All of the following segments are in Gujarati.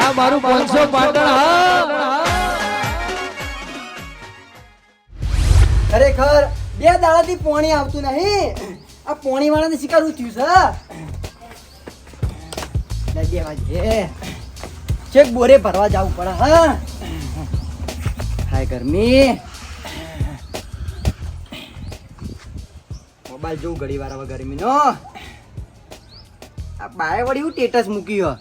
આ મારું 500 પાટણ હા ખરેખર 2 દાડાથી પોણી આવતું નહીં. આ પોણી વાળાને શિકારું થયું છે. દેવાજે ચેક બોરે ભરવા જવું પડે. હા હાય ગરમી. મોબાઈલ જોઉં ઘડી વાર હવે ગરમીનો. આ બાય વળી હું સ્ટેટસ મૂક્યું.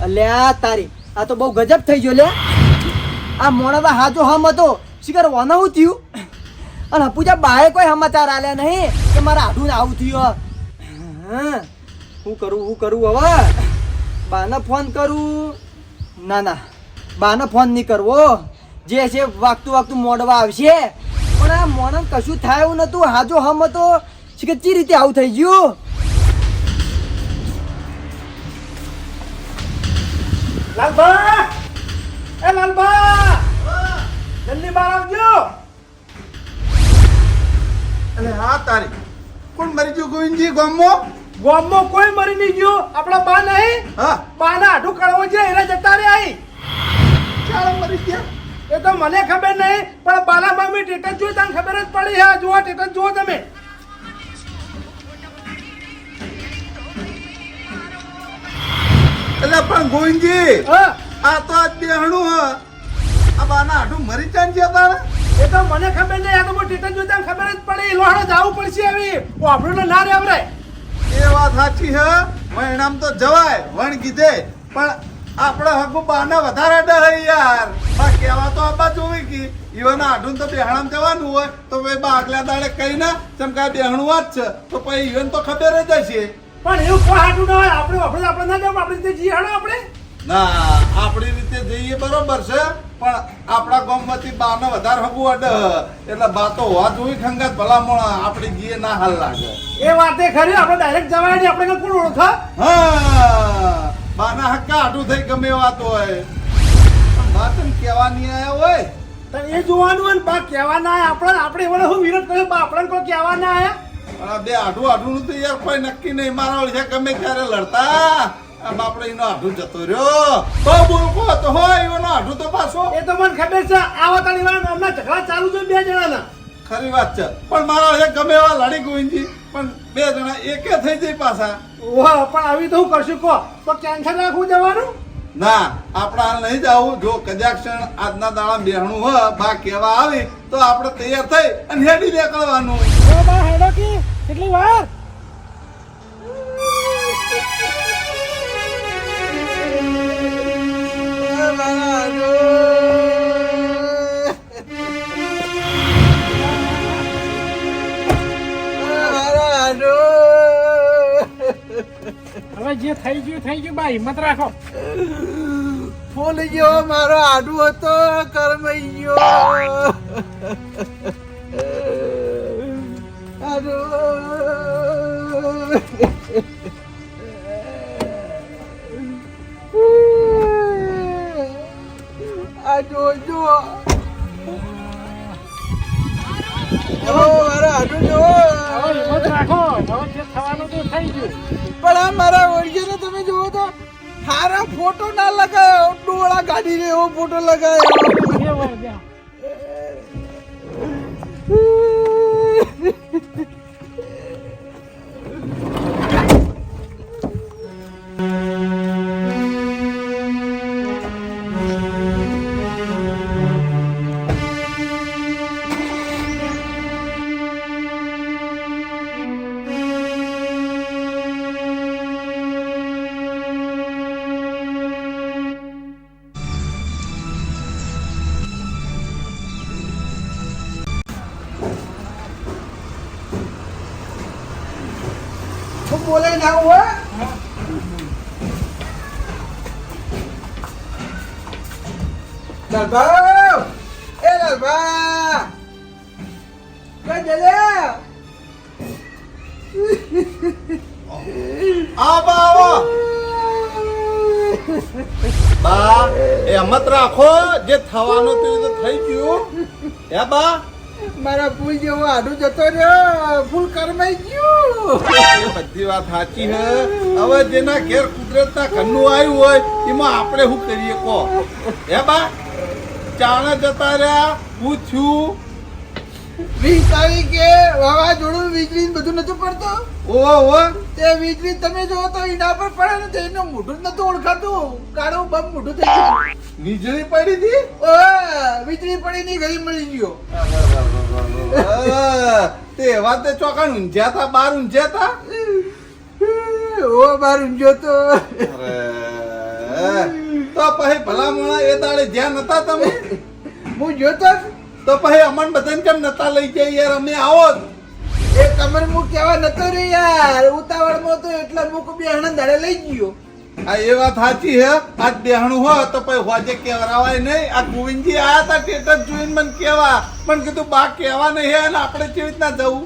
અલ્યા તારી આ તો બહુ ગજબ થઈ ગયો લે. આ મોણા હાજો હમ હતો શિકાર વાના હું થયું અને હપુજા બાએ કોઈ સમાચાર આલ્યા નહીં કે મારા આઢું આવું થયું. હું કરું હવે બાને ફોન કરું? ના બાને ફોન નહીં કરવો. જે છે વાગતું મોડવા આવશે. પણ આ મોણા કશું થાય એવું નતું. હાજો હમ હતો શિકાર ચી રીતે આવું થઈ ગયું. લાલભા, એ લાલભા, જલ્દી બહાર આવજો. અરે હા તારી કોણ મરી ગયું ગોવિંદજી ગામમાં? ગામમાં કોઈ મરી નહીં ગયું. આપણા બા નહીં, હા બાના આઢું કળવો છે એને જતા રે આઈ. ચાલો મરી ગયા. એ તો મને ખબર નહીં પણ બાલા મામી ટેટસ જોઈ તને ખબર જ પડી. હા જુઓ ટેટસ જુઓ તમે. એટલે પણ ગોવિંદજી હા આ તો આજ બેહણું હ. આ બાના આઠું મરી ચાન છે તારે? એ તો મને ખબર નહીં. આ તો ટેટસ જોઈ તને ખબર જ પડી. લોહાડો જવું પડશે હવે. આપણને ના રેવરે. એ વાત સાચી હે. વણામ તો જવાય વણ કીધે પણ આપણે હગુ બાના વધારે ડર યાર. બા કહેવા તો આબા જોવી કી ઈવન આઠું તો બેહણામ જવાનું હોય તો ભાઈ બા આગલા દાડે કઈ ના ચમકા બેહણું વાત છે તો પછી ઈવન તો ખબર જ હશે. પણ એવું કોઈ હાટું ના હોય. આપણે ના જવું. આપણે રીતે જી હાડો આપણે. ના આપણી રીતે જઈએ બરોબર છે પણ આપણા ગામમાંથી બાને વધારે હગું અડ એટલે બા તો હોવા જોઈ ખંગાત ભલામણ આપણી જીએ ના હાલ લાગે. એ વાતે ખરી. આપણે ડાયરેક્ટ જવાય નહીં. આપણે કોણ ઓળખા? હા બાના હક્કા આટું થઈ ગમે વાત હોય પણ બા તને કહેવાની આયા હોય તો એ જોવાનું હોય ને બા કહેવા ના આયા. આપણે એવડે હું વિરોધ કર્યો બા આપણને કોઈ કહેવા ના આયા. પણ આ બે આઢું આઢું તો યાર કોઈ નક્કી નહીં. મારા ઓળખ્યા ગમે ત્યારે લડતા આમ આપણે એનો આઢું જતો રહ્યો તો બોલકો તો હોય એનો આઢું તો પાછો. એ તો મને ખબર છે. આવા તાળી વાળા હમણાં ઝઘડા ચાલુ છે 2 જણાના. ખરી વાત છે પણ મારા ઓળખ્યા ગમે એવા લડી ગોવિંદજી પણ 2 જણા એકે થઈ જાય પાછા. ઓહ પણ આવી તો હું કરશું કહો તો કેન્સલ રાખવું જવાનું? ના આપણે હાલ નહીં જવું. જો કદાચ ક્ષણ આજના દાડા બેહણું હોય બા કહેવા આવી તો આપણે તૈયાર થઈ અને હેડી નીકળવાનું. બા હેડો કી કેટલી વાર? હવે જે થઈ ગયું બા હિંમત રાખો. ફૂલ ગયો મારો આડું હતો કરમાઈ ગયો. આ જોજો મારા આડું જો. હિંમત રાખો. હવે જે થવાનું તો થઈ ગયું. પણ આ મારા ઓળખીને તમે જુઓ તો હારા ફોટો ના લગાયો. ડોળા કાઢીને એવો ફોટો લગાયો. બોલે ના હોય લાલભા. એ લાલભા કે જલે આવો બા એમત રાખો, જે થવાનું હતું એ તો થઈ ગયું. હે બા મારા ફૂલ જેવો આડું જતો રહ્યો, ફૂલ કરમાઈ ગયું. એ બધી વાત સાચી હે. હવે જેના ઘેર કુદરતના ઘરનું આવ્યું હોય એમાં આપણે શું કરીએ કહો? હે બા ચાણા જતા રહ્યા, પૂછ્યું 20 તારીખે વાવાઝોડું વીજળી બધું નતું પડતું. ઓહો તે વીજળી તમે જોવો તો એના પર પડે ને તો એનું મોઢું જ નતું ઓળખાતું. કાળું બમ મોઢું થઈ ગયું. વીજળી પડી હતી. વીજળી પડી ની ઘડી મળી ગયો. તે વાત તે ચોકાણ ઊંઝ્યા હતા, બાર ઊંઝ્યા હતા. ઓ બાર ઊંઝો તો તો પછી ભલામણા એ દાડે જ્યાં નતા તમે, હું જોતો જ. તો પછી અમન બધાને કેમ નતા લઈ જાય યાર? અમે આવો જ. એ કમર હું કેવા નતો રે યાર, ઉતાવળમાં તો એટલે મુક બે આનંદ દાડે લઈ ગયો. આ એ વાત સાચી હે. આ દેહણું હોય તો પછી હોજે કેવરાવાય નહીં. આ ગોવિંદજી આયા હતા સ્ટેટસ જોઈને મને કેવા, પણ કીધું બા કેવા નહીં હે ને આપણે કેવી રીતના જવું?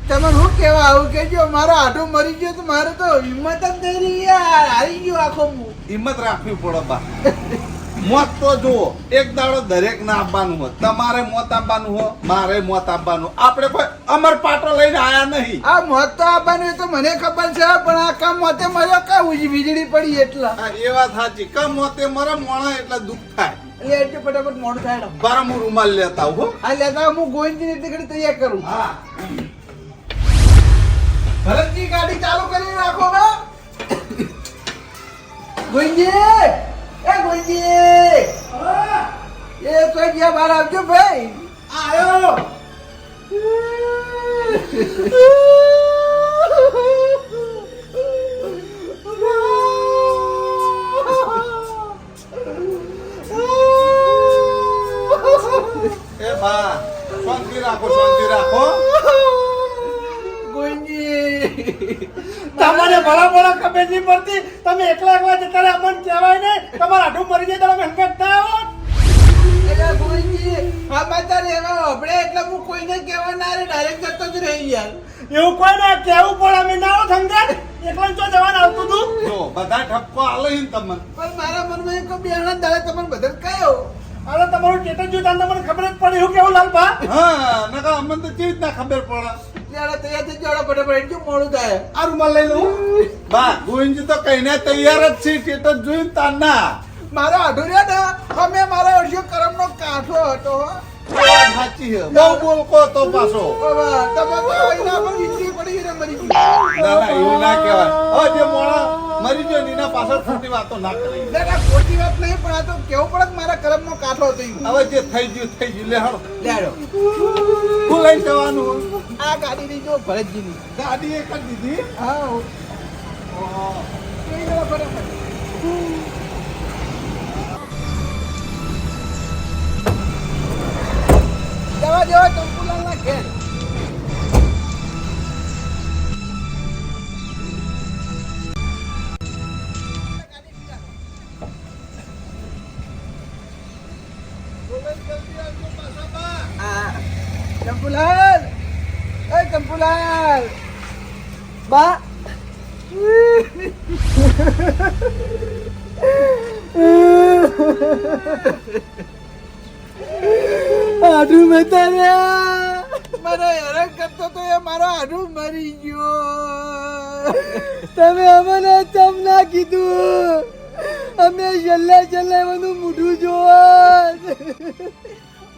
તમે શું કેવા આવું કેજો? મારો આઢો મરી ગયો તો મારે તો હિંમત જ નહીં રહી યાર, હારી ગયો આખો હું. હિંમત રાખવી પડે બા. મોત તો જુઓ, એક દાડો દરેક ના આપવાનું હોય. તમારે મોત આપવાનું હોય, મારે મોત આપવાનું. આપણે કોઈ અમર પાટો લઈને આયા નહીં. આ મોત તો આવવાનું એ તો મને ખબર છે, પણ આ કામ મોતે મર્યો કા વીજળી પડી એટલા. હા એ વાત સાચી. કે મોતે મરે મોણા એટલે દુઃખ થાય. એટલે એટલે ફટાફટ મોડું થાય ને. બારા હું રૂમાલ લેતા આવું હો. આ લેતા હું ગોવિંદજી એટલી ઘડી તૈયાર કરું. હા ભરતજી ગાડી ચાલુ કરી રાખો બા. ગોવિંદજી, એ ગોવિંદજી, એ તો ગયા બહાર આવજો ભાઈ. આયો. એ બા શાંતિ રાખો, શાંતિ રાખો. ગોવિંદજી, તમને ભલા ભલા ખબર નહીં પડતી. તમે એકલા એકલા જતા રહ્યા, અમને કહેવાય નહીં. તમારા આઢું મરી જાય તમે હંગાત ના આવો. એટલે ગોવિંદજી, સમાચાર એવા હોભળે એટલે હું કોઈને કહેવા ના રે, ડાયરેક્ટ જતો જ રહી યાર. એવું કોઈ ના કહેવું પડે. અમે ના આવો હંગાત. એકલા જો જવાનું આવતું હતું. જો બધા ઠપકો આલે ને તમને. પણ મારા મનમાં એક બેહણા દાડે તમને બધાને કયો. અરે તમારું સ્ટેટસ જોતા તમને ખબર જ પડી. એવું કેવું લાલભા? હા નકર અમને તો કેવી રીતના ખબર પડે? ત્યારે તૈયાર થઈ જાવ ફટાફટ, એટલું મોડું થાય. આ રૂમાલ લઈ લઉં. બા ગોવિંદજી તો કહીને તૈયાર જ છે. સ્ટેટસ જોઈને તારના મારો અઢુર્યા ને અમે મારા વર્ષો કરમનો કાંઠો હતો હો. સાચી છે. બહુ બોલકો તો પાછો. હવે તમે તો એના પર વીજળી પડી ને મરી ગઈ. ના ના એવું ના કહેવાય. હવે જે મોણા મરી ગયો ને એના પાછળ ખોટી વાતો ના કરી. ના ના ખોટી વાત નહીં, પણ આ તો કેવું પડે કે મારા કરમનો કાંઠો હતો ઈ. હવે જે થઈ ગયું થઈ ગયું. લે હળો. લેડો. શું લઈ જવાનું? આ ગાડી ની જો ભરતજીની. ગાડી એ કરી દીધી. હા હો. લઈ જાઓ ફટાફટ. જવા જવા ચંપુલાલ ના ઘેર. આ ચંપુલાલ, એ ચંપુલાલ બા. આડું મતા મારો હેરાન કરતો તો એ મારો આડું મરી ગયો. તમે અમને ચમ ના કીધું? અમે છેલ્લે બધું મોઢું જોવા.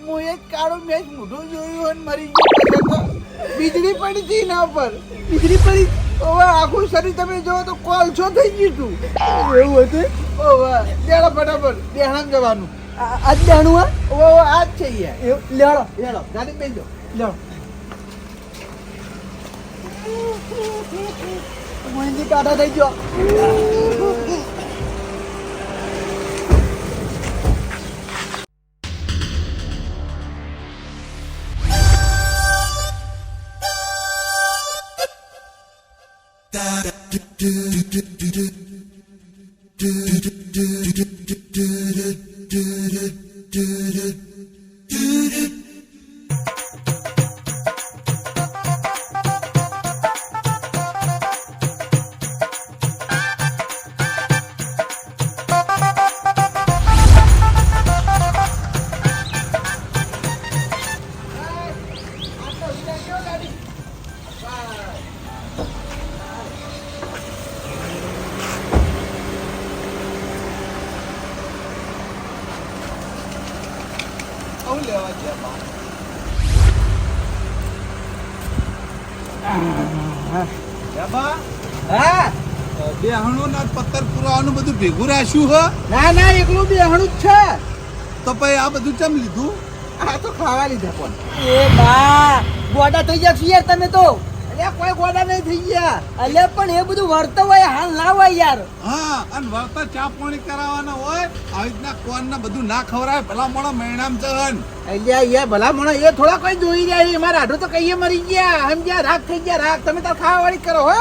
હું એક કાળું મેચ મોઢું જોયું અને મરી ગયો. વીજળી પડી હતી એના ઉપર. વીજળી પડી હવે આખું શરીર તમે જોવો તો કોલસો થઈ ગયું હતું. એવું હતું? ઓવે લેડો ફટાફટ દેહાણ જવાનું. આજ દેહાણું હા? ઓ આજ છે યાર. લેડો લેડો ગાડી બેસજો. લેડો. મોહિંદી કાઢા થઈ ગયો. હું લેવા ગયા બા? યા બા, હા બેહણું ના પત્તર પુરાવાનું બધું ભેગું રાખ્યું હો ના ના એકલું બેહણું જ છે તો પછી આ બધું ચમ લીધું? આ તો ખાવા લીધા પણ એ બા ગોડા થઈ ગયા છો યાર તમે તો. અલ્યા કોઈ ગોડા નહીં થઈ ગયા અલ્યા પણ એ બધું વર્તો હોય હાલ ના હોય યાર. હા, અને વળતા ચા પાણી કરાવવાના હોય આવી રીતના કોણ ને બધું ના ખવડાય ભલા મોડા મહિનામ જન. અલ્યા યાર ભલા મોણા એ થોડા કોઈ જોઈ જાય મારા આઢો તો કઈએ મરી ગયા સમજ્યા રાગ થઈ ગયા રાગ તમે તાર ખાવા વાળી કરો હો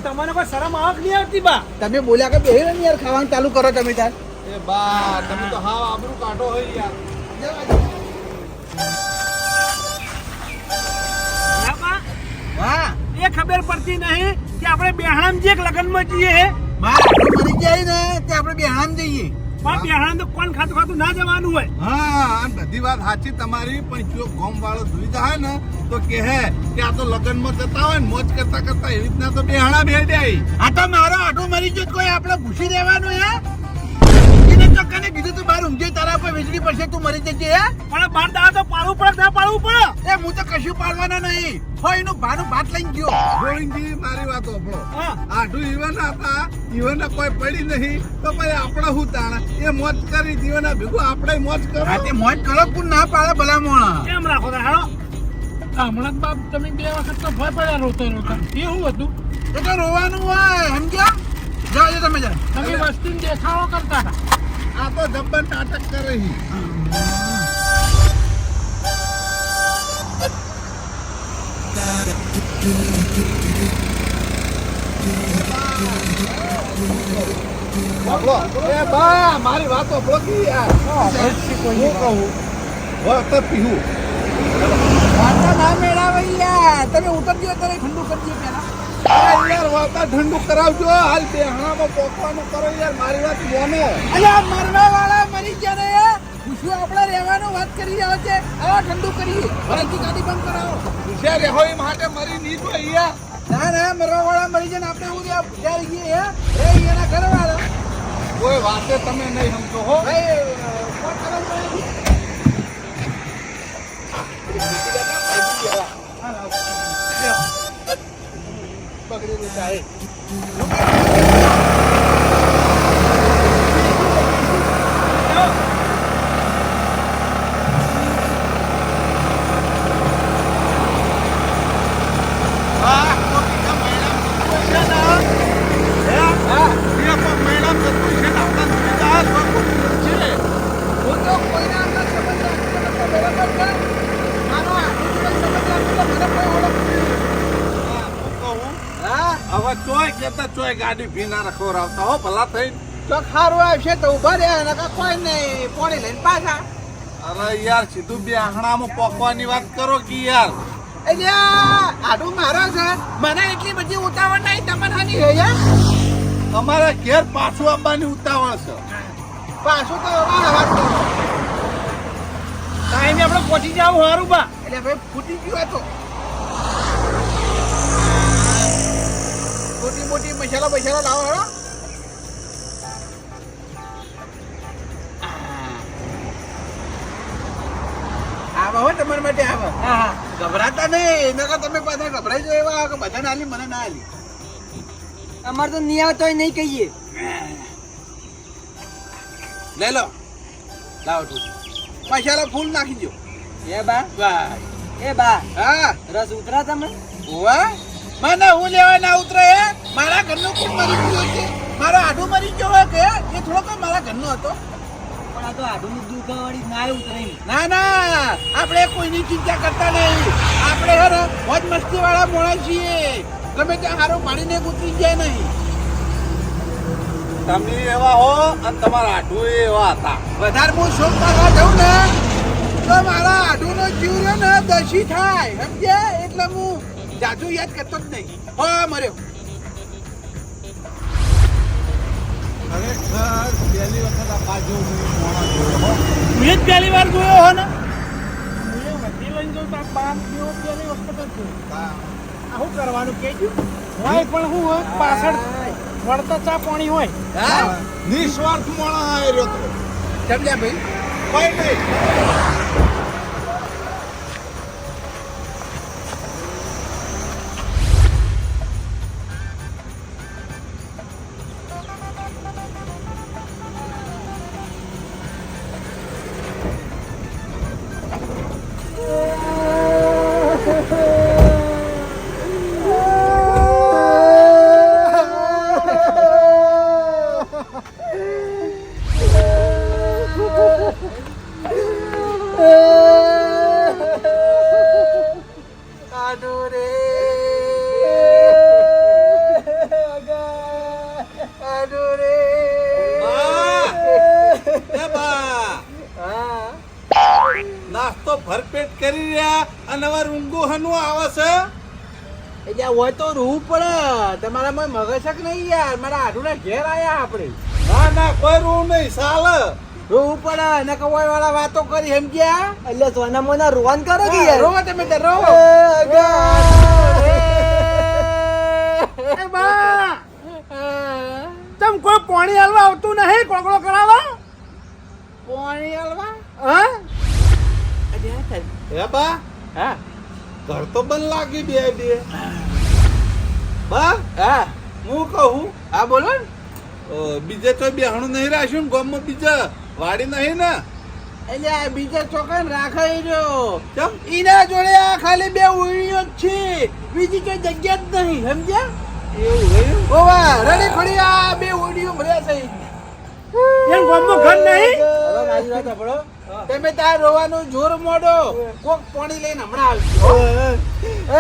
તમને કોઈ શરમ આવક નહીં આવતી બા? તમે બોલ્યા કે બેહી ને યાર ખાવાનું ચાલુ કરો તમે તાર એ બા તમે તો હાવ આબરૂ કાઢો હોય યાર. ના બા, હા એ ખબર પડતી નહીં કે આપણે બેહાણામ જે લગ્નમાં જઈએ હે મારા આઢો મરી જાય ને તે આપણે બેહામ જઈએ પણ બેહાણામ તો કોણ ખાતું ખાતું ના જવાનું હોય. હા, અને બધી વાત સાચી તમારી, પણ જો ગોમ વાળો જોઈ જાય ને તો કહે કે આ તો લગ્નમાં જતા હોય ને મોજ કરતા કરતા એવી રીતના તો બેહાણા બે જાય. આ તો મારો આઢો મરી ગયો તો કોઈ આપણે ભૂસી રહેવાનું હે એને ચોક્કાને કીધું તું બાર ઊંઘી તારા પર વીજળી પડશે તું મરી જજે હે પણ બાર દાડા તો પાડવું પડે ના પાડવું પડે. એ હું તો કશું પાડવાના નહીં હોય એનું ભાનું ભાત લઈને ગયો ગોવિંદજી મારી વાત સાંભળો. હા. આઢું ઈવન હતા, ઈવન કોઈ પડી નહીં તો પછી આપણે શું તાણા એ મોજ કરી જીવન ભેગું આપણે મોજ કરો. આ તે મોજ કરો પણ ના પાડે ભલા મોણા કેમ રાખો તા હેડો? હમણાં બાપ તમે 2 વખત તો ભય પડ્યા રોતો રોતા. એ શું હતું? એ તો રોવાનું હોય સમજ્યા જાઓ તમે જા તમે વસ્તી દેખાડો કરતા હતા. આ તો જબ્બર નાટક કરે છે. એ બા મારી વાતો ભોગી યાર. હું કહું વખત પીવું વાર્તા ના મેળાવે યાર તમે ઉતરજો તો ઠંડુ કરજો પેલા યાર વાતા ઠંડુ કરાવજો હાલ બેહણામાં પોકવાનું કરો યાર મારી વાત મોનો. અલ્યા મરવા વાળા મરી ગયા ને યાર પૂછ્યું આપણે રહેવાનું વાત કરી રહ્યા છે આવો ઠંડુ કરીએ ભરતી ગાડી બંધ કરાવો જ્યારે હોય માટે મરી નહીં તો યાર. ના ના મરવા વાળા મરી જાય ને આપણે હું ત્યાં પૂછ્યા રહીએ હે એ એના ઘર વાળા કોઈ વાતે તમે નહીં સમજો હો. ભાઈ કોણ કરવા પડે બગડેલું ચાહે. હું તો કોઈના અંદર સંબંધ રાખતો નથી બરાબર છે મારો આટલું બધું સંબંધ રાખતો મને કોઈ ઓળખ હા હવે ચોય કેતા ચોય ગાડી ભીના રખોરાવતા હો ભલા થઈને. તો ખારું આવશે તો ઉભા રહ્યા નકા કોઈ નહીં પોણી લઈને પાછા અરે યાર સીધું બે આંગણામાં પોકવાની વાત કરો કે યાર. એટલે આડું મારો છે મને એટલી બધી ઉતાવળ નહીં તમને હાની હે યાર અમારા ઘેર પાછું આવવાની ઉતાવળ છે. પાછું તો વાત કરો ટાઈમે આપણે પહોંચી જાવ સારું બા. એટલે ભાઈ ફૂટી ગયું તો મોટી મોટી મસાલા લાવો હેડો આવા હો તમારા માટે આવા હા ગભરાતા નહીં નકર તમે પાછા ગભરાઈ જાવ એવા કે બધા ના આલી મને ના આલી અમારે તો નિયા તોય નહીં કહીએ. લઈ લો લાવો તું મસાલા ફૂલ નાખી દો એ બા બસ એ બા હા રસ ઉતરા તમે. ઓવા મને હું લેવા ના ઉતરે હે મારા ઘરનો કોણ મરી ગયો છે મારો આડું મરી ગયો હોય કે એ થોડો કે મારા ઘરનો હતો પણ આ તો આડું દુખાવાળી ના ઉતરે. ના ના આપણે કોઈની ચિંતા કરતા નહીં આપણે હે ને મોજ મસ્તી વાળા મોણા છીએ ગમે ત્યાં હારું પાણીને ઉતરી જાય નહીં તમે એવા હો અને તમારા આઢું એવા હતા. વધારે હું શોખ કરવા જાઉં ને તો મારા આડુનો જીવ રહ્યો ને દસી થાય સમજે એટલે હું જાજુ યાદ કરતો જ નહીં હો મર્યો ખરેખર પહેલી વખત આ બાજુ મોણા જોયો હો. મેં જ પહેલી વાર જોયો હો ને હું વધી લઈને જઉં તો આ બાપ જેવો પહેલી વખત જ જોયો. આ શું કરવાનું કેજો હોય પણ શું હોય પાછળ વળતા ચા પાણી હોય. હા નિસ્વાર્થ મોણા આવ્યો તો. સમજ્યા ભાઈ કોઈ નહીં. નાસ્તો ભરપેટ કરી રહ્યા અને હવે ઊંઘું હનું આવે છે. એટલે હોય તો રૂ પડે તમારામાં મગજ શક નહીં યાર મારા આઢુના ઘેર આયા આપણે ના ના કોઈ રૂ નહીં ચાલે. રૂ પડે ને કવાય વાળા વાતો કરી સમજ્યા એટલે સોના મોના રોવાન કરો કે યાર રોવો તમે તો રો એ બા તમ કોઈ પાણી હાલવા આવતું નહીં કોકડો કરાવવા પાણી હાલવા હા હે બા હા ઘર તો બંધ લાગી બે બે. બા હા હું કહું હા બોલો ને બીજે તો બેહણું નહીં રાખ્યું ને ગામમાં બીજા વાડી નહીં ને. એટલે આ બીજા ચોકન રાખાઈ રહ્યો કેમ? ઈના જોડે આ ખાલી બે ઉળીઓ જ છે બીજી કોઈ જગ્યા જ નહીં સમજ્યા એવું હોય? ઓવા રડી ખડી આ બે ઉળીઓ ભર્યા છે એમ ગામમાં ઘર નહીં હવે મારી વાત સાંભળો તમે તાર રોવાનું જોર મોડો કોક પાણી લઈને હમણાં આવજો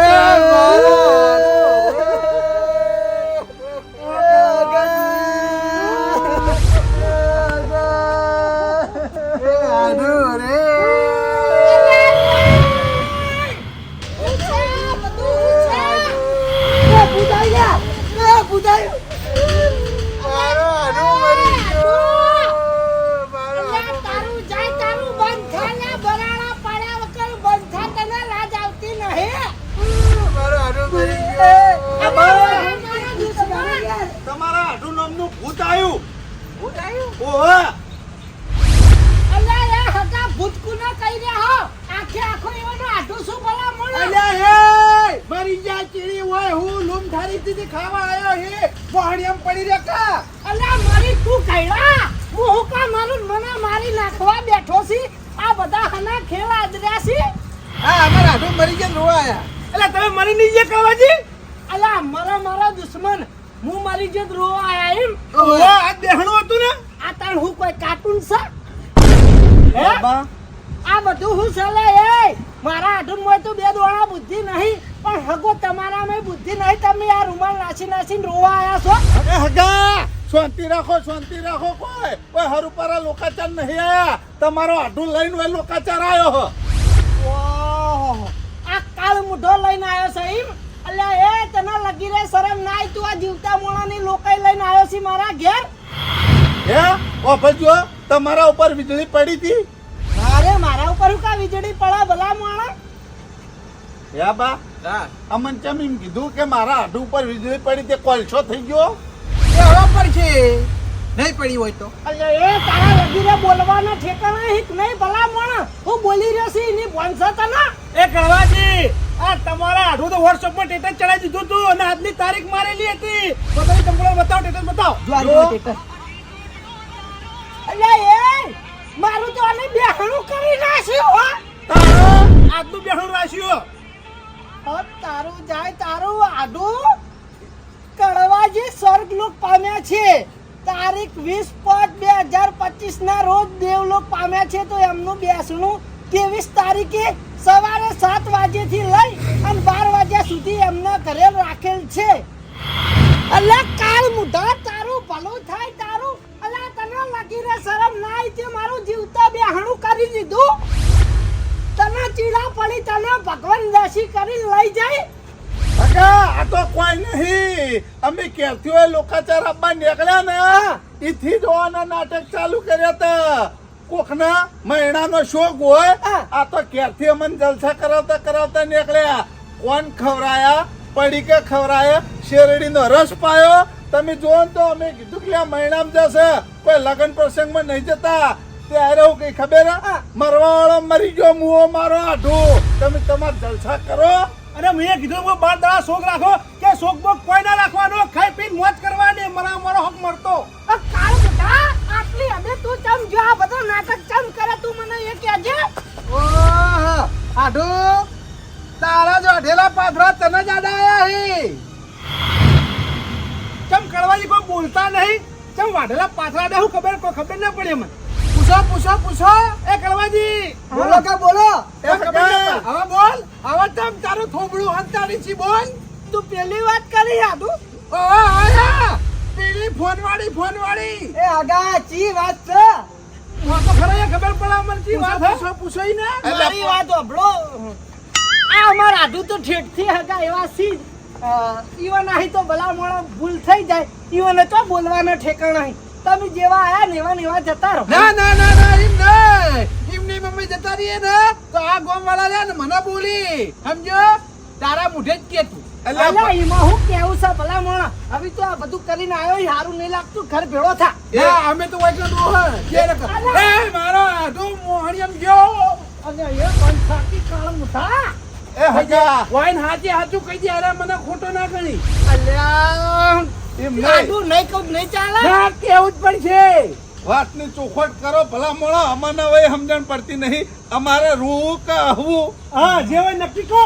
તમારા આઢું નામનું ભૂત આવ્યું. ભૂત આવ્યું ઓહો અલ્યા એ મારી જા ચીડી હોય હું લૂમ થારી દીધી ખાવા આવ્યો હે પહાડીયમ પડી રે કા હા અમારા આઢું મરી ગયા રોવા આયા એટલે તમે મરી નહીં ગયા કાવાજી મારા દુશ્મન હું મારી જે રોવા આયા એમ ઓહો આ દેહણું હતું ને આ તાણ હું કોઈ કાર્ટૂન છે હે બા આ બધું હું ચાલે એ મારા આઢુમાં તો બે દોણા બુદ્ધિ નહીં પણ હગો તમારામાં બુદ્ધિ નહીં તમે આ રૂમાલ નાસી નાસીને રોવા આયા છો એ હગા શાંતિ રાખો કોઈ હરુપારા લોકાચાર નહીં આયા. તમારો આઢું લઈને હોય લોકાચાર આવ્યો હો. ઓહો આ કાળ મુઢો લઈને આવ્યો છે એમ અલ્યા એ તને લગી રે શરમ નાય તું આ જીવતા મોણાની લોકાઈ લઈને આવ્યો છે મારા ઘેર હે ઓ ભજો તમારા ઉપર વીજળી પડી હતી. અરે મારા ઉપર હું કા વીજળી પડે ભલા મોણા હે બા હા અમન ચમ એમ કીધું કે મારા આઢું ઉપર વીજળી પડી તે કોલસો થઈ ગયો. એ હવા પર છે નહીં પડી હોય તો અલ્યા એ તારા લગી રે બોલવાના ઠેકાણા હિત નહીં ભલા મોણા હું બોલી રહ્યો છું એની ભણસા તને એ કળવાજી આ તમારા આઢું તો WhatsApp પર સ્ટેટસ ચડાવી દીધું હતું અને આજની તારીખ મારેલી હતી તો તમે તમને બતાવો સ્ટેટસ બતાવો અલ્યા એ મારું તો આને બેહણું કરી નાખ્યું હો તારો આજનું બેહણું રાખ્યું હો તારું જાય તારું આડું કડવાજી સ્વર્ગલોક પામ્યા છે તારીખ 20/5/2025 ના રોજ દેવલોક પામ્યા છે તો એમનું બેસણું 23 તારીખે સવારે 7 વાગ્યાથી લઈ અને 12 વાગ્યા સુધી એમના ઘરે રાખેલ છે અલ્યા કાળ મુઢા તારું ભલું થાય તારું અલ્યા તને લાગી રે શરમ નાય તે મારું જીવતા બેહણું કરી દીધું તને ચીડા પડી તને ભગવાન દશી કરી લઈ જાય હગા આ તો કોઈ નહીં. અમે ક્યાંથી હોય લોકાચાર આપવા નીકળ્યા ને ઈથી જોવાના નાટક ચાલુ કર્યા હતા. કોકના મહિનાનો શોખ હોય આ તો ક્યાંથી અમને જલસા કરાવતા નીકળ્યા. કોણ ખવરાયા પડીકે ખવરાયા શેરડીનો રસ પાયો. તમે જોવો ને તો અમે કીધું કે આ મહિનામાં જશે કોઈ લગ્ન પ્રસંગમાં નહીં જતા ત્યારે હું કઈ ખબર હે? મરવા વાળો મરી ગયો મુઓ મારો આઢો તમે તમાર જલસા કરો. અરે મેં કીધું કે 12 દાડા શોખ રાખો કે શોખ બોખ કોઈ ના રાખવાનો, ખાઈ પીને મોજ કરવાની, મારો હક મળતો. કાળ બેટા આટલી હદે તું ચમ જો આ બધો નાટક ચમ કરે તું મને એ કહેજે. ઓહ આઢો તારા જો અઢેલા પાથરા તને જ યાદ આયા હે. ચમ કળવાજી કોઈ બોલતા નહીં, ચમ વાઢેલા પાથરા દે હું ખબર કોઈ ખબર ના પડે મને. પૂછો એ કળવાજી બોલો કે બોલો. એ ખબર ના પડે. હવે બોલ, હવે તમ તારું થોબડું હંતાડી છી બોલ. તું પેલી વાત કરી આદુ. ઓહ આયા પેલી ફોનવાળી એ આગા ચી વાત છે? હું તો ખરા એ ખબર પડે મને જી વાત હે. પૂછો ને મારી વાત સાંભળો. આ અમાર આદુ તો ઠેઠથી હગા એવા સી ઈવન આહી તો ભલા મોણો ભૂલ થઈ જાય, ઈવને તો બોલવાનો ઠેકાણા નહીં. તમે જેવા આયા ને એવા જતા રહો. ના એમ નહીં મમ્મી જતા રહીએ ને તો આ ગોમ વાળા છે ને મને બોલી સમજો તારા મુઢે જ કે તું. અલા એમાં હું કેવું છે ભલા મોણા, હવે તો આ બધું કરીને આવ્યો ઈ હારું નહીં લાગતું, ઘર ભેળો થા. ના અમે તો વાંચો દો હે એ મારો આધો મોહણિયમ ગયો અને એ બંસાકી કાળ મુઠા. એ હગા વાઈન હાચું કહી દે અરે મને ખોટો ના ગણી. અલ્યા એમ આદુ નહીં કહું નહીં ચાલે. ના કેવું જ પડશે. વાતની ચોખવટ કરો ભલા મોણા. અમને હવે સમજણ પડતી નહીં. અમારે રૂ કે હવું હા જે હોય નક્કી કહો.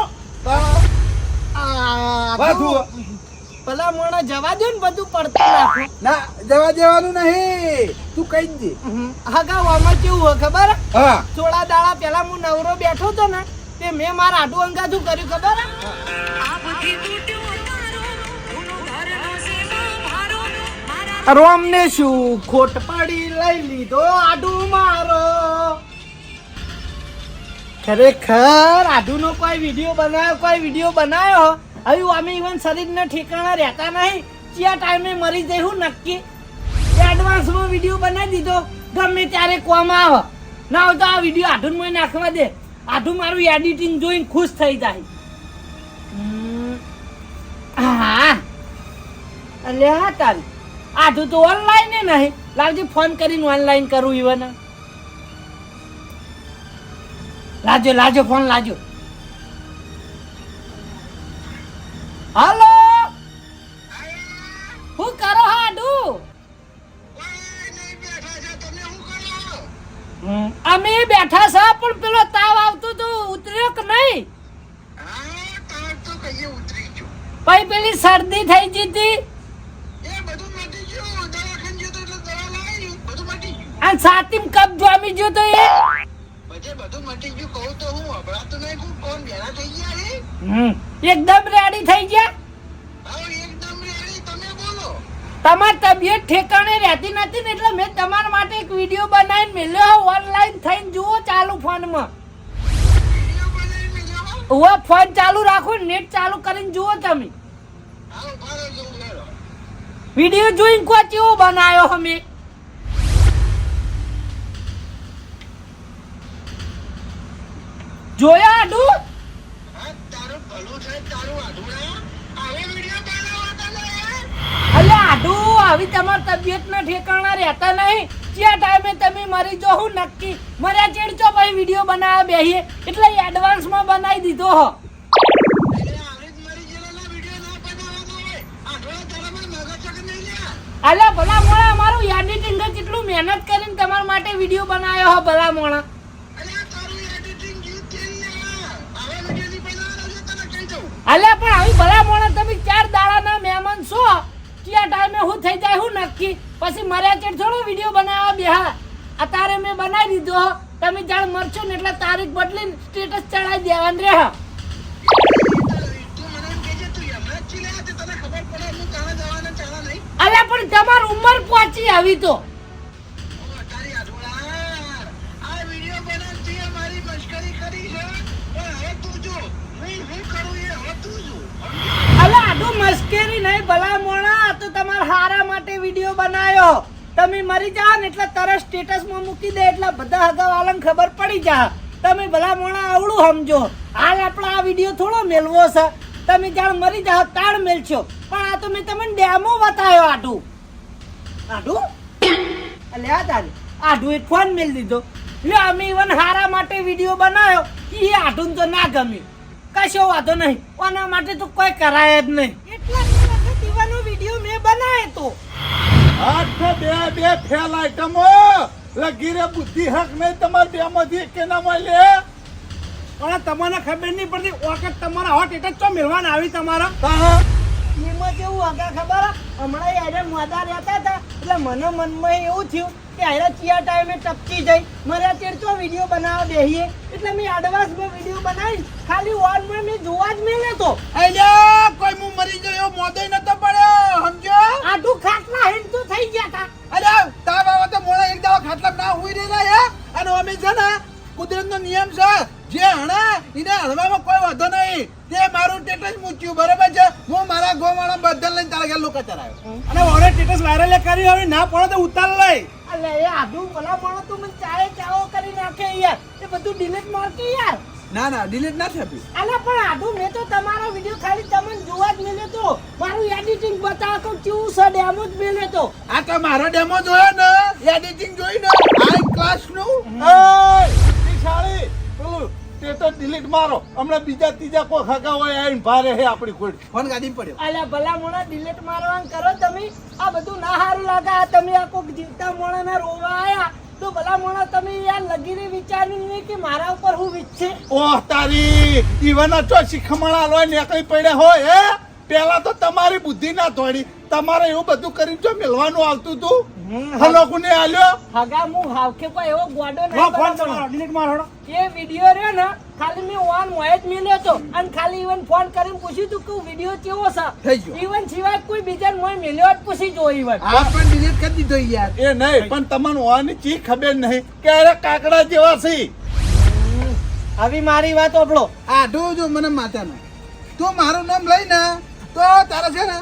વાધું ભલા મોણા જવા દો ને બધું પડતું નાખો. ના જવા દેવાનું નહીં તું કહી દે. હગા આમાં કેવું હોય ખબર હે? હા થોડા દાડા પહેલા હું નવરો બેઠો તો ને તે મેં મારા આડું અંગાથું કર્યું ખબર હે? રોમ ને શું ખોટ પડી લઈ લીધો આડું મારો. ખરેખર આડું નો કોઈ વિડીયો બનાવ્યો હવે અમે ઇવન શરીર ના ઠેકાણા રહેતા નહીં. ક્યાં ટાઈમે મરી જઈશું નક્કી. એડવાન્સ માં વિડીયો બનાવી દીધો, ગમે ત્યારે કોમ આવે ના હોય તો આ વિડીયો આઢું માં નાખવા દે. આઢું મારું એડિટિંગ જોઈને ખુશ થઈ જાય. હા અલ્યા તારી આઢું તો ઓનલાઈન નહીં. લાવજે ફોન કરીને ઓનલાઈન કરું ઈવન. લાજો ફોન લાજો. હાલો હું કરો આઢું? અમે બેઠા છે પણ પેલો તાવ આવતો તો ઉતર્યો કે નહીં? પછી પેલી શરદી થઈ ગઈ હતી અને છાતીમાં કફ જામી ગયો તો એ એકદમ રેડી થઈ ગયા. તમારી તબિયત ઠેકાણે રહેતી નથી ને એટલે મેં તમારા માટે એક વિડીયો બનાવીને મેલ્યો. ઓનલાઈન થઈને જુઓ ચાલુ ફોનમાં. ફોન ચાલુ રાખો, નેટ ચાલુ કરીને જુઓ તમે. વિડીયો જોઈને કો કેવો બનાવ્યો અમે. જોયા આડું? અલ્યા આડું આવી તમારી તબિયત ના ઠેકાણા રહેતા નહીં. ક્યાં ટાઈમે તમે મરી જો હું નક્કી. મર્યા ચેડચો ભાઈ વિડીયો બનાવવા બેહીએ એટલે એડવાન્સ માં બનાવી દીધો હો. અલ્યા ભલા મોણા મારું એડિટિંગ કેટલું મહેનત કરીને તમારા માટે વિડીયો બનાવ્યો હો ભલા મોણા. અલ્યા પણ આવી ભલા મોણા તમે 4 દાડાના મહેમાન છો. ક્યાં ટાઈમે હું થઈ જાય હું નક્કી. પછી મર્યા ચેડ થોડો વિડીયો બનાવવા બેહા. અત્યારે મેં બનાવી દીધો. તમે જાણ મરશો ને એટલે તારીખ બદલીને સ્ટેટસ ચડાવી દેવાનું રહે. અલ્યા પણ તમારી ઉંમર પહોંચી આવી તો. અલ્યા આડું મસ્કરી નહીં ભલા મોણા. તો તમારા હારા માટે વિડીયો બનાવ્યો. તમે મરી જાઓ ને એટલે તરત સ્ટેટસમાં મૂકી દે એટલે બધા હગાવાળાને ખબર પડી જાય. તમે ભલા મોણા આવડું સમજો. હાલ આપણે આ વિડીયો થોડો મેલવો છે. તમે જાણ મરી જાઓ તાળ મેલશો. પણ આ તો મેં તમને ડેમો બતાવ્યો આડું. અલ્યા તારી આઢું એ ફોન મેલ દીધો. લે અમે ઈવન હારા માટે વિડીયો બનાવ્યો એ આઢું તો ના ગમ્યું. કશો વાંધો નહીં, આના માટે તો કોઈ કરાય જ નહીં. એટલા વખત ઈવાનો વિડીયો મેં બનાવ્યો તો. આઠ બે ફેલ આઈટમો લગી રે બુદ્ધિ હક નહીં તમારે બે માંથી કે ના મળે. પણ તમને ખબર નહીં પડતી વખત તમારા હોટ એટલે ચો મેળવાના આવી તમારા એમાં કેવું આગળ ખબર હે? હમણાં યારે મોદા રહેતા હતા એટલે મને મનમાં એવું થયું કે યારે ચિયા ટાઈમે ટપકી જઈ મારે અત્યારે તો વિડીયો બનાવવા બેહીએ એટલે મેં એડવાન્સમાં વિડીયો બનાવી ખાલી વોલમાં મેં જોવા જ મેલે તો અલ્યા કોઈ હું મરી ગયો એવો મોદોય નતો પડ્યો સમજો. આટલું ખાટલા હેડ તો થઈ ગયા હતા. અરે તાર બાબા તો મોડા એક દાવા ખાટલા ના હુઈ રહેલા હે અને અમે છે ને કુદરતનો નિયમ છે જે હણા એને હળવામાં કોઈ વાંધો નહીં. તે મારું ટેટસ મૂક્યું બરાબર છે. હું મારા ગોવાળા બધા લઈને તારા ઘેર લોકો ચલાવ્યો અને ઓરે ટેટસ વાયરલ કરી હવે ના પડે તો ઉતાર લઈ. અલે એ આધું ભલા માણસ તું મને ચાય ચાવો કરી નાખે યાર. એ બધું ડિલીટ માર કે યાર. ના ડિલીટ ના થયું. અલે પણ આધું મેં તો તમારો વિડીયો ખાલી તમને જોવા જ મેલ્યો તો. મારું એડિટિંગ બતાવો તો કેવું છે ડેમો જ મેલ્યો તો. આ તો મારો ડેમો જોયો ને એડિટિંગ જોઈ ને હાઈ ક્લાસ નું શાળી પેલું સ્ટેટસ ડિલીટ મારો હમણાં બીજા ત્રીજા કોઈ ખાગા હોય આઈને ભારે હે આપણી ખોટ. ફોન ગાડી પડ્યો. અલે ભલા મોણા ડિલીટ મારવાનું કરો તમે. આ બધું ના હારું લાગે. આ તમે આ કોક જીવતા મોણાના રોવા આયા તો ભલા મોણા તમે યાર લગીને વિચાર્યું નહીં કે મારા ઉપર હું વિચશે. ઓહ તારી ઈવાના ચો શીખમણા લોય નીકળી પડ્યા હોય હે. પેલા તો તમારી બુદ્ધિ ના તોડી તમારે એવું બધું કરીને જો મેલવાનું આવતું તું હલો કોને આલ્યો હગા હું હાવખે કોઈ એવો ગોડો લો નહીં ફોન બનાવવાનો. તમારો ડિલીટ મારો. એ વિડીયો રહ્યો ને ખાલી મેં ઓન મોય જ મેલ્યો તો અને ખાલી ઈવન ફોન કરીને પૂછ્યું તું કે વિડીયો કેવો છે. થઈ ગયો. ઈવન સિવાય કોઈ બીજા મોય મેલ્યો જ પૂછી જો ઈવન. આ પણ ડિલીટ કરી દીધો યાર. એ નહીં પણ તમને ઓની ચી ખબર નહીં કે અરે કાકડા જેવા છે. હવે મારી વાત ઓભળો. આઢું જો મને માથાનો તું મારું નામ લઈ ને તો તારે છે ને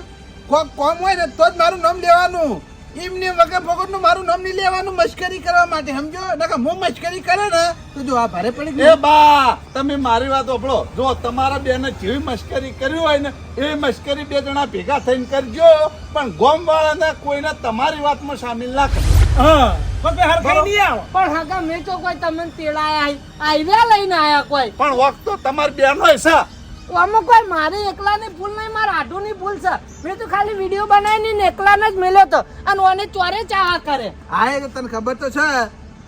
કોક કોમ હોય ને તો જ મારું નામ લેવાનું. એમને વગર ફોકટનું મારું નામ નહીં લેવાનું મશ્કરી કરવા માટે સમજો. નકર હું મશ્કરી કરે ને તો જો આ ભારે પડી એ ગયું. બા તમે મારી વાત ઓપડો જો તમારા બેને જેવી મશ્કરી કરી હોય ને એવી મશ્કરી બે જણા ભેગા થઈને કરજો પણ ગોમ વાળાને કોઈને તમારી વાતમાં સામેલ ના કરો. પણ હગા મેં તો કોઈ તમને તેડાયા આવ્યા લઈને આયા કોઈ. પણ વખત તો તમારી બેનો છે. આમાં કોઈ મારે એકલાની ભૂલ નહીં, મારા આઢુની ભૂલ છે. મેં તો ખાલી વિડીયો બનાવીને એકલાને જ મેલ્યો તો અને ઓને ચોરે ચાહા કરે. હા એ તો તને ખબર તો છે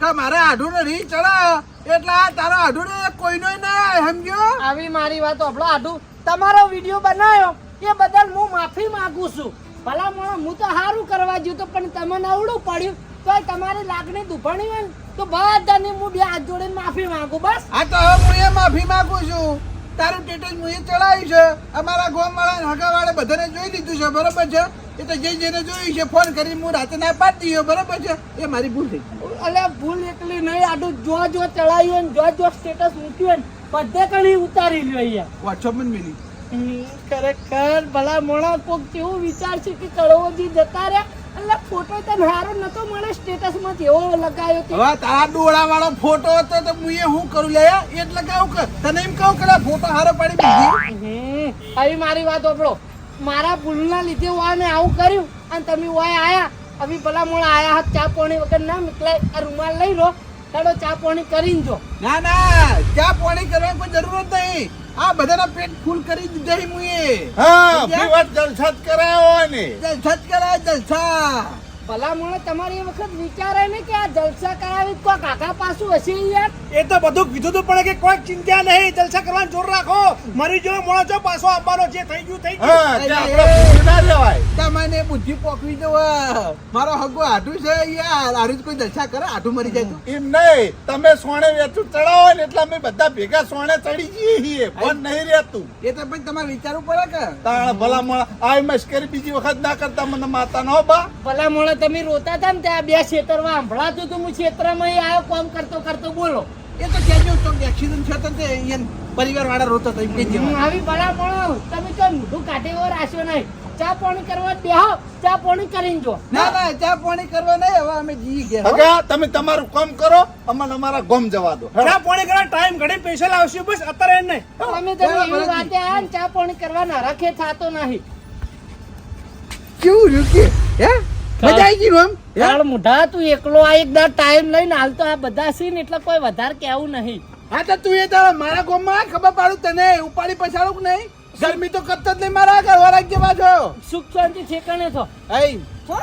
કે મારે આઢું ને રી ચડા એટલે આ તારો આઢું ને કોઈનો ના સમજો. આવી મારી વાત આપણો આઢું તમારો વિડીયો બનાવ્યો એ બદલ હું માફી માંગુ છું. ભલા મોણો હું તો સારું કરવા જ્યું તો પણ તમને અવળું પડ્યું તો તમારી લાગણી દુભાણી હોય ને તો બધાને હું બે હાથ જોડીને માફી માંગુ બસ. હા તો હવે હું એ માફી માંગુ છું. તારું ટેટસ હું એ ચડાવ્યું છે. અમારા ગામ વાળા હગા વાળા બધાને જોઈ લીધું છે બરોબર છે. એ તો જેને જોયું છે ફોન કરીને હું રાતે ના પાડી દીધો બરોબર છે. એ મારી ભૂલ થઈ. અલ્યા ભૂલ એકલી નહીં આડું જો ચડાવ્યું ને જો સ્ટેટસ મૂક્યું ને બધે કણી ઉતારી લ્યો અહીંયા વોટ્સઅપ માં મિલી. ખરેખર ભલા મોણા કોક કેવું વિચાર છે કે કડવોજી જતા રહ્યા એટલે ફોટો તો હારો નતો મળે સ્ટેટસ માં એવો લગાયો તે. હવે તારા ડોળા વાળો ફોટો હતો તો હું એ હું કરું લે એટલે કહું કે તને એમ કહું કે ફોટો હારો પાડી દીધી. આવી મારી વાત ઓપડો મારા ભૂલના લીધે હું આને આવું કર્યું અને તમે ઓય આયા હવે ભલા મોણા આયા હાથ ચા પાણી વગર ના નીકળાય. આ રૂમાલ લઈ લો ચાલો ચા પાણી કરીને જો. ના ચા પાણી કરવાની કોઈ જરૂરત નહીં. આ બધાના પેટ ફૂલ કરી દીધા હું એ. હા વાત જલસા જ કરાયો હોય ને. જલસા જ કરાય જલસા. ભલા મોણા તમારી એ વખત વિચારે ને કે આ જલસા કરાવી કોઈ કાકા પાછું હશે યાર. એ તો બધું કીધું તો પડે કે કોઈ ચિંતા નહીં જલસા કરવાનું જોર રાખો. મરી જો મોણો છો પાછો આવવાનો જે થઈ ગયું થઈ ગયું. હા તે આપણે ભૂલી ના જવાય. તમને બુદ્ધિ પોકવી દો. મારો હગો આઢું છે યાર. આઢું કોઈ જલસા કરે આઢું મરી જાય તો. એમ નહીં તમે સોણે વેચું ચડાવો ને એટલે અમે બધા ભેગા સોણે ચડી જઈએ છીએ પણ નહીં રહેતું. એ તો પછી તમારે વિચારવું પડે કે તાણ ભલા મળા આ મશ્કરી બીજી વખત ના કરતા મને માતા નો બા. ભલા મોણા તમે રોતા હતા ને ત્યાં બે ક્ષેત્રમાં સંભળાતું હતું હું ક્ષેત્રમાં આવ્યો કામ કરતો બોલો. એ તો કેજો તો એક્સિડન્ટ થયો તો તે પરિવાર વાળા રોતો તો એમ કહેજે. આવી ભલા મોણા તમે તો મોઢું કાઢે એવો રાખ્યો નહીં. ચા પાણી કરવા બેહો ચા પાણી કરીને જો. ના ચા પાણી કરવા નહીં. હવે અમે જી ગયા. હગા તમે તમારું કામ કરો અમને અમારા ગોમ જવા દો. ચા પાણી કરવા ટાઈમ ઘડી સ્પેશિયલ આવશે બસ અત્યારે નહીં. અમે તમે એવી વાતે આયા ને ચા પાણી કરવા ના રાખે થાતો નહીં. કેવું રૂકે હે મજા આવી ગઈ એમ તાળ મુઢા તું એકલો આ એક દા ટાઈમ લઈને હાલ તો આ બધા છે ને એટલે કોઈ વધારે કેવું નહીં. હા તો તું એ તારા મારા ગામમાં ખબર પાડું તને ઉપાડી પછાડું કે નહીં ગરમી તો કરતો જ નહીં મારા ઘરવાળા કે પાછો સુખ શાંતિ ઠેકાણે છો. આઈ હો?